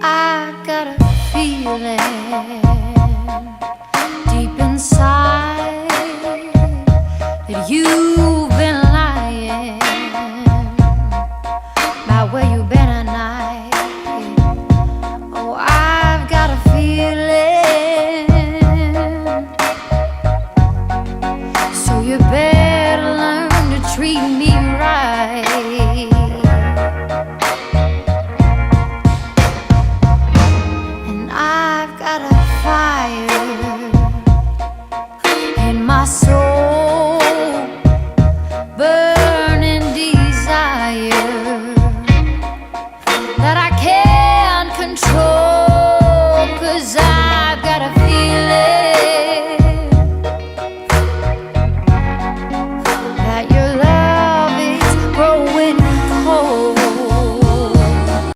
I got a feeling deep inside that you've been lying about where you've been at night. Oh, I've got a feeling, so you better learn to treat me right. I've got a fire in my soul, burning desire that I can't control.